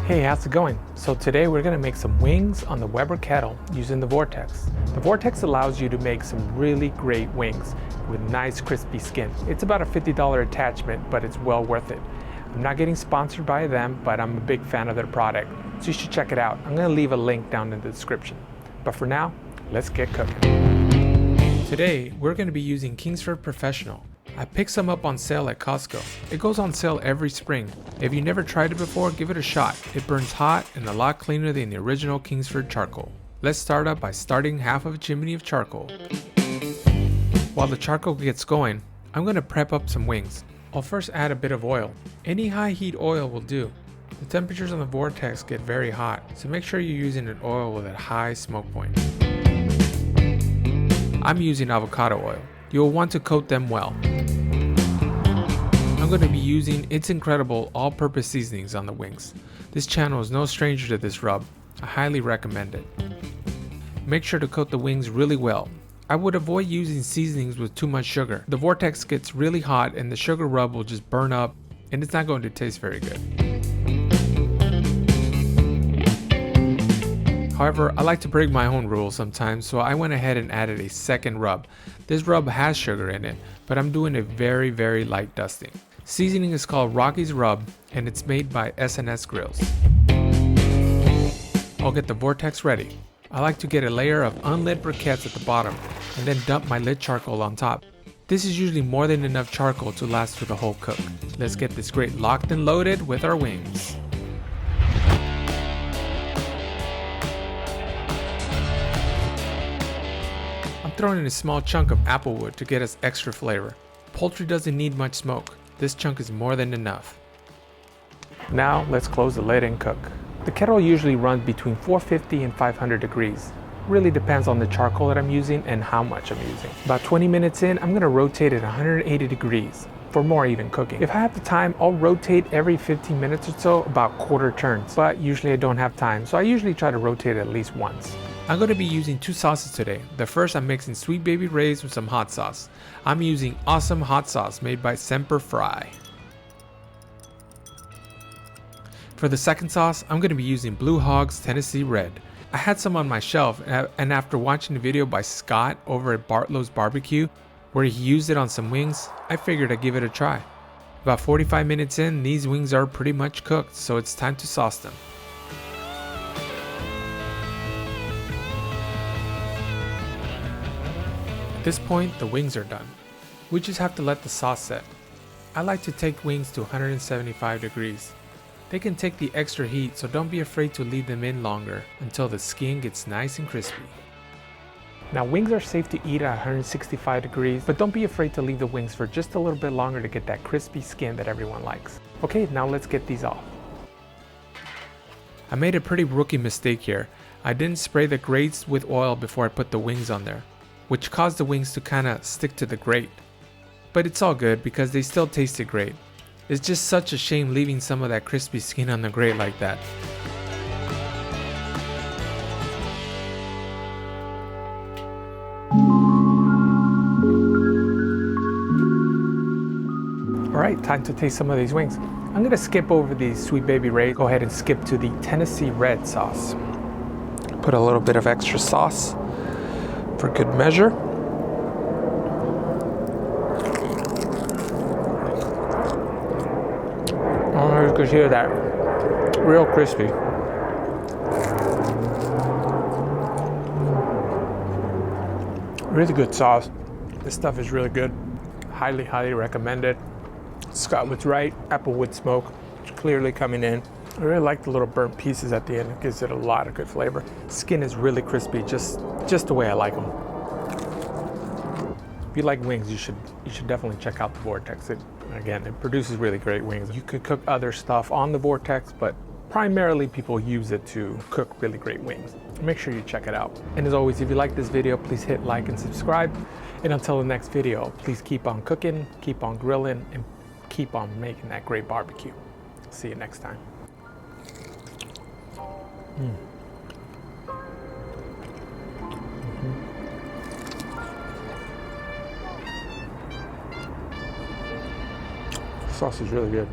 Hey, how's it going? So today we're gonna make some wings on the Weber kettle using the Vortex. The Vortex allows you to make some really great wings with nice crispy skin. It's about a $50 attachment, but it's well worth it. I'm not getting sponsored by them, but I'm a big fan of their product, so you should check it out. I'm gonna leave a link down in the description. But for now, let's get cooking. Today, we're gonna be using Kingsford Professional. I picked some up on sale at Costco. It goes on sale every spring. If you never tried it before, give it a shot. It burns hot and a lot cleaner than the original Kingsford charcoal. Let's start up by starting half of a chimney of charcoal. While the charcoal gets going, I'm going to prep up some wings. I'll first add a bit of oil. Any high heat oil will do. The temperatures on the Vortex get very hot, so make sure you're using an oil with a high smoke point. I'm using avocado oil. You'll want to coat them well. I'm going to be using It's Incredible all-purpose seasonings on the wings. This channel is no stranger to this rub. I highly recommend it. Make sure to coat the wings really well. I would avoid using seasonings with too much sugar. The Vortex gets really hot and the sugar rub will just burn up and it's not going to taste very good. However, I like to break my own rules sometimes, so I went ahead and added a second rub. This rub has sugar in it, but I'm doing a very, very light dusting. Seasoning is called Rocky's Rub, and it's made by S&S Grills. I'll get the Vortex ready. I like to get a layer of unlit briquettes at the bottom, and then dump my lit charcoal on top. This is usually more than enough charcoal to last through the whole cook. Let's get this grate locked and loaded with our wings. Throwing in a small chunk of applewood to get us extra flavor. Poultry doesn't need much smoke. This chunk is more than enough. Now let's close the lid and cook. The kettle usually runs between 450 and 500 degrees. Really depends on the charcoal that I'm using and how much I'm using. About 20 minutes in, I'm gonna rotate it 180 degrees for more even cooking. If I have the time, I'll rotate every 15 minutes or so, about quarter turns, but usually I don't have time, so I usually try to rotate at least once. I'm going to be using two sauces today. The first, I'm mixing Sweet Baby Ray's with some hot sauce. I'm using awesome hot sauce made by Semper Fry. For the second sauce, I'm going to be using Blue Hogs Tennessee Red. I had some on my shelf, and after watching the video by Scott over at Bartlow's Barbecue, where he used it on some wings, I figured I'd give it a try. About 45 minutes in, these wings are pretty much cooked, so it's time to sauce them. At this point, the wings are done. We just have to let the sauce set. I like to take wings to 175 degrees. They can take the extra heat, so don't be afraid to leave them in longer until the skin gets nice and crispy. Now, wings are safe to eat at 165 degrees, but don't be afraid to leave the wings for just a little bit longer to get that crispy skin that everyone likes. Okay, now let's get these off. I made a pretty rookie mistake here. I didn't spray the grates with oil before I put the wings on there, which caused the wings to kinda stick to the grate. But it's all good because they still tasted great. It's just such a shame leaving some of that crispy skin on the grate like that. Alright, time to taste some of these wings. I'm gonna skip over the Sweet Baby Ray. Go ahead and skip to the Tennessee Red sauce. Put a little bit of extra sauce for good measure. Oh, you can hear that. Real crispy. Really good sauce. This stuff is really good. Highly, highly recommended. Scott was right. Applewood smoke is clearly coming in. I really like the little burnt pieces at the end. It gives it a lot of good flavor. Skin is really crispy, just the way I like them. If you like wings, you should definitely check out the Vortex. It produces really great wings. You could cook other stuff on the Vortex, but primarily people use it to cook really great wings. Make sure you check it out. And as always, if you like this video, please hit like and subscribe. And until the next video, please keep on cooking, keep on grilling, and keep on making that great barbecue. See you next time. Sauce is really good.